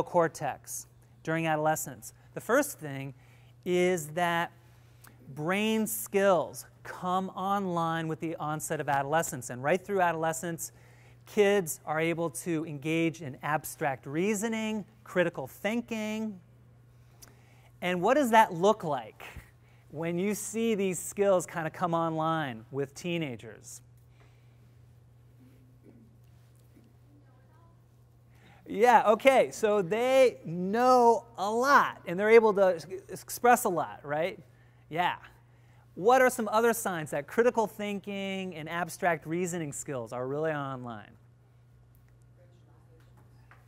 cortex during adolescence. The first thing is that brain skills come online with the onset of adolescence. And right through adolescence, kids are able to engage in abstract reasoning, critical thinking. And what does that look like when you see these skills kind of come online with teenagers? Yeah, okay, so they know a lot, and they're able to express a lot, right? Yeah. What are some other signs that critical thinking and abstract reasoning skills are really online?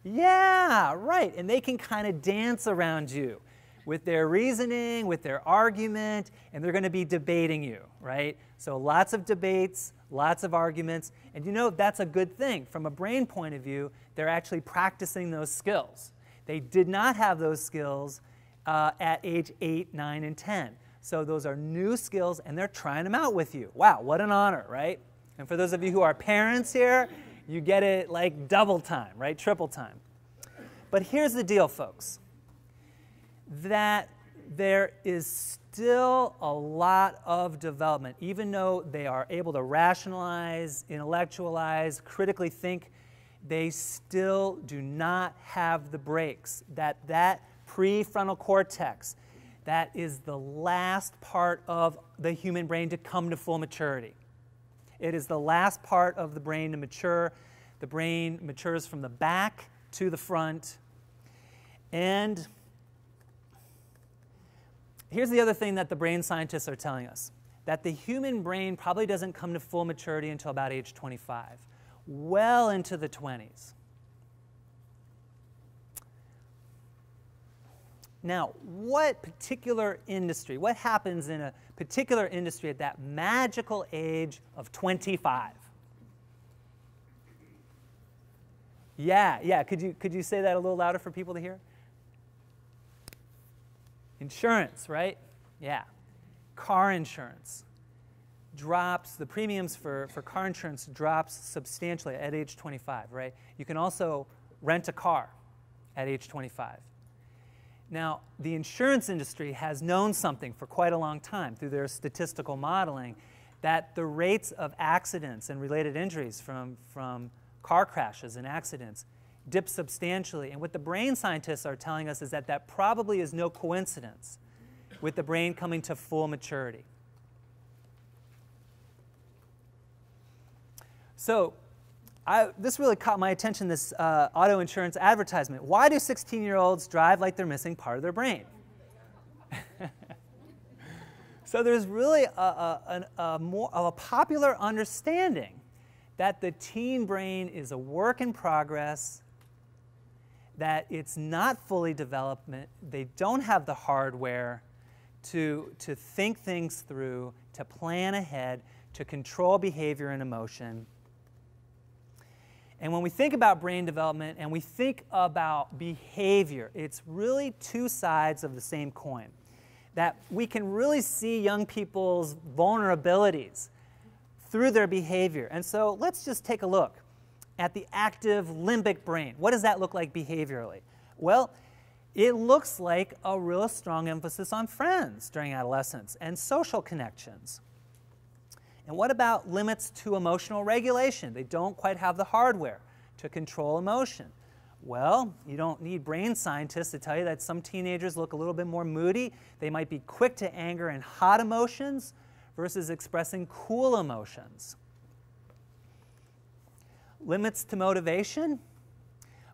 Yeah, right, and they can kind of dance around you with their reasoning, with their argument, and they're going to be debating you, right? So lots of debates, lots of arguments, and you know that's a good thing. From a brain point of view, they're actually practicing those skills. They did not have those skills at age 8, 9, and 10. So those are new skills, and they're trying them out with you. Wow, what an honor, right? And for those of you who are parents here, you get it like double time, right? Triple time. But here's the deal, folks, that there is still a lot of development. Even though they are able to rationalize, intellectualize, critically think, they still do not have the brakes. That prefrontal cortex, that is the last part of the human brain to come to full maturity. It is the last part of the brain to mature. The brain matures from the back to the front. And here's the other thing that the brain scientists are telling us, that the human brain probably doesn't come to full maturity until about age 25, well into the 20s. Now, what particular industry, what happens in a particular industry at that magical age of 25? Yeah, could you say that a little louder for people to hear? Insurance, right? Yeah. Car insurance drops, the premiums for car insurance drops substantially at age 25, right? You can also rent a car at age 25. Now, the insurance industry has known something for quite a long time through their statistical modeling, that the rates of accidents and related injuries from car crashes and accidents dip substantially. And what the brain scientists are telling us is that that probably is no coincidence with the brain coming to full maturity. So this really caught my attention, this auto insurance advertisement. Why do 16-year-olds drive like they're missing part of their brain? So there's really more of a popular understanding that the teen brain is a work in progress, that it's not fully developed, they don't have the hardware to think things through, to plan ahead, to control behavior and emotion. And when we think about brain development and we think about behavior, it's really two sides of the same coin. That we can really see young people's vulnerabilities through their behavior. And so let's just take a look at the active limbic brain. What does that look like behaviorally? Well, it looks like a real strong emphasis on friends during adolescence and social connections. And what about limits to emotional regulation? They don't quite have the hardware to control emotion. Well, you don't need brain scientists to tell you that some teenagers look a little bit more moody. They might be quick to anger and hot emotions versus expressing cool emotions. Limits to motivation.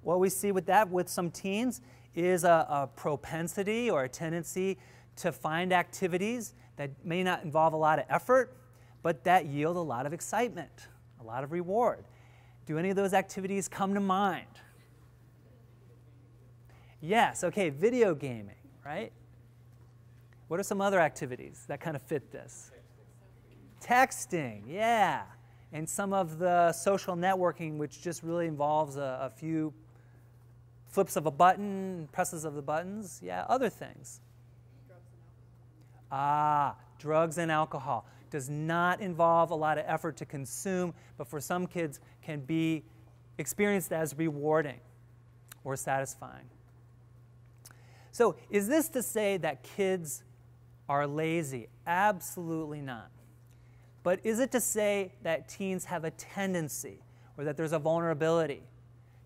What we see with that with some teens is a propensity or a tendency to find activities that may not involve a lot of effort, but that yield a lot of excitement, a lot of reward. Do any of those activities come to mind? Yes, okay, video gaming, right? What are some other activities that kind of fit this? Texting, yeah. And some of the social networking, which just really involves a few flips of a button, presses of the buttons, yeah, other things. Drugs and alcohol. Does not involve a lot of effort to consume, but for some kids can be experienced as rewarding or satisfying. So is this to say that kids are lazy? Absolutely not. But is it to say that teens have a tendency or that there's a vulnerability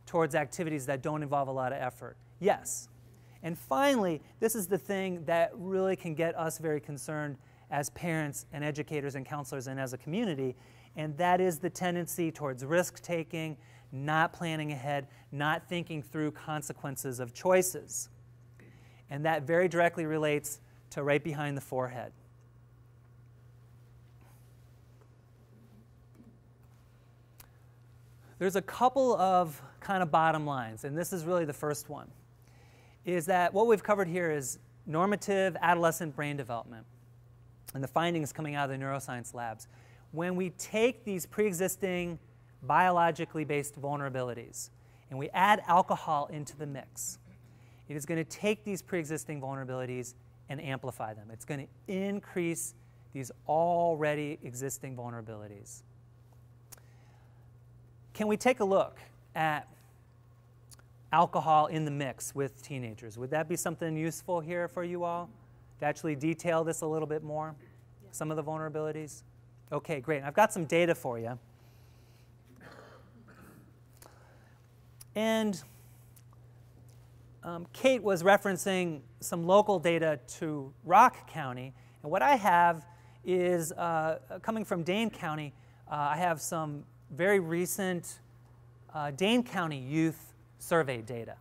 towards activities that don't involve a lot of effort? Yes. And finally, this is the thing that really can get us very concerned as parents and educators and counselors and as a community, and that is the tendency towards risk-taking, not planning ahead, not thinking through consequences of choices. And that very directly relates to right behind the forehead. There's a couple of kind of bottom lines, and this is really the first one, is that what we've covered here is normative adolescent brain development and the findings coming out of the neuroscience labs. When we take these pre-existing biologically based vulnerabilities and we add alcohol into the mix, it is going to take these pre-existing vulnerabilities and amplify them. It's going to increase these already existing vulnerabilities. Can we take a look at alcohol in the mix with teenagers? Would that be something useful here for you all to actually detail this a little bit more? Yeah. Some of the vulnerabilities? Okay, great. I've got some data for you. And Kate was referencing some local data to Rock County. And what I have is, coming from Dane County, I have some very recent Dane County youth survey data,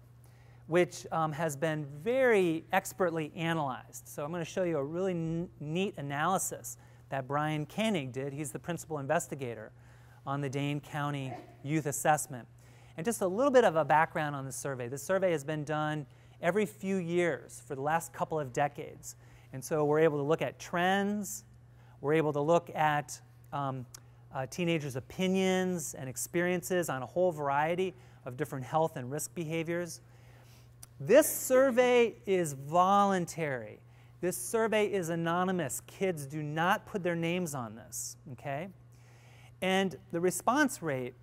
which has been very expertly analyzed. So I'm going to show you a really neat analysis that Brian Koenig did. He's the principal investigator on the Dane County youth assessment. And just a little bit of a background on the survey. This survey has been done every few years for the last couple of decades. And so we're able to look at trends. We're able to look at teenagers' opinions and experiences on a whole variety of different health and risk behaviors. This survey is voluntary. This survey is anonymous. Kids do not put their names on this, okay? And the response rate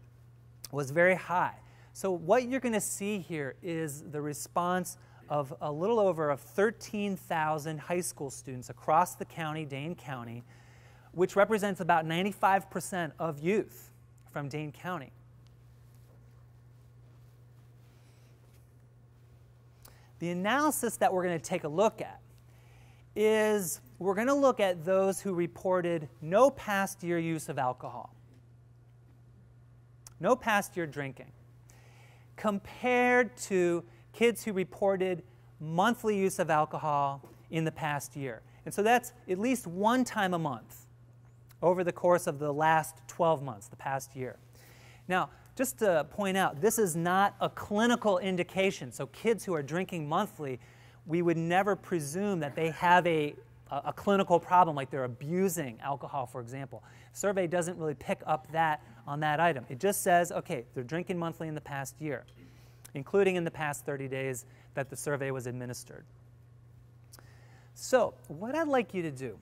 was very high. So what you're going to see here is the response of a little over 13,000 high school students across the county, Dane County, which represents about 95% of youth from Dane County. The analysis that we're going to take a look at is we're going to look at those who reported no past year use of alcohol, no past year drinking, compared to kids who reported monthly use of alcohol in the past year. And so that's at least one time a month over the course of the last 12 months, the past year. Now, just to point out, this is not a clinical indication. So kids who are drinking monthly, we would never presume that they have a clinical problem, like they're abusing alcohol, for example. The survey doesn't really pick up that on that item. It just says, okay, they're drinking monthly in the past year, including in the past 30 days that the survey was administered. So what I'd like you to do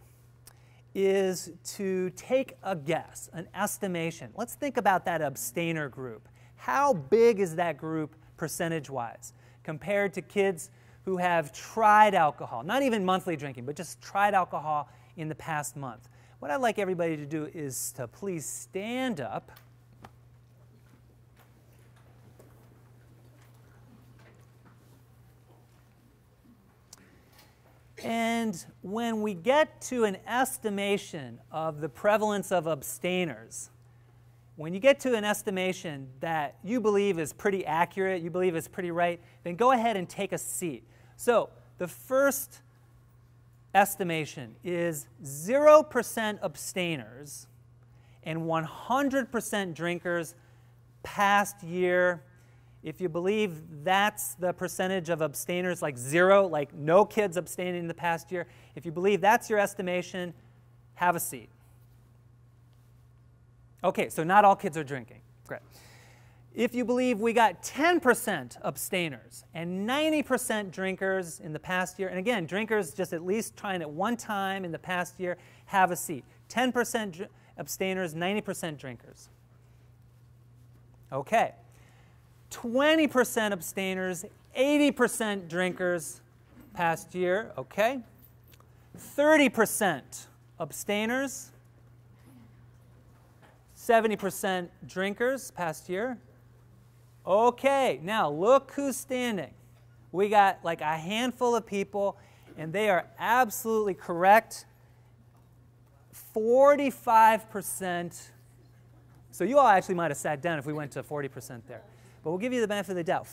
is to take a guess, an estimation. Let's think about that abstainer group. How big is that group percentage-wise compared to kids who have tried alcohol, not even monthly drinking, but just tried alcohol in the past month? What I'd like everybody to do is to please stand up. And when we get to an estimation of the prevalence of abstainers, when you get to an estimation that you believe is pretty accurate, you believe is pretty right, then go ahead and take a seat. So the first estimation is 0% abstainers and 100% drinkers past year. If you believe that's the percentage of abstainers, like 0, like no kids abstaining in the past year, if you believe that's your estimation, have a seat. Okay, so not all kids are drinking. Great. If you believe we got 10% abstainers and 90% drinkers in the past year, and again, drinkers just at least trying it one time in the past year, have a seat. 10% abstainers, 90% drinkers. Okay. 20% abstainers, 80% drinkers, past year, okay. 30% abstainers. 70% drinkers past year. Okay, now look who's standing. We got like a handful of people, and they are absolutely correct. 45%. So you all actually might have sat down if we went to 40% there. But we'll give you the benefit of the doubt.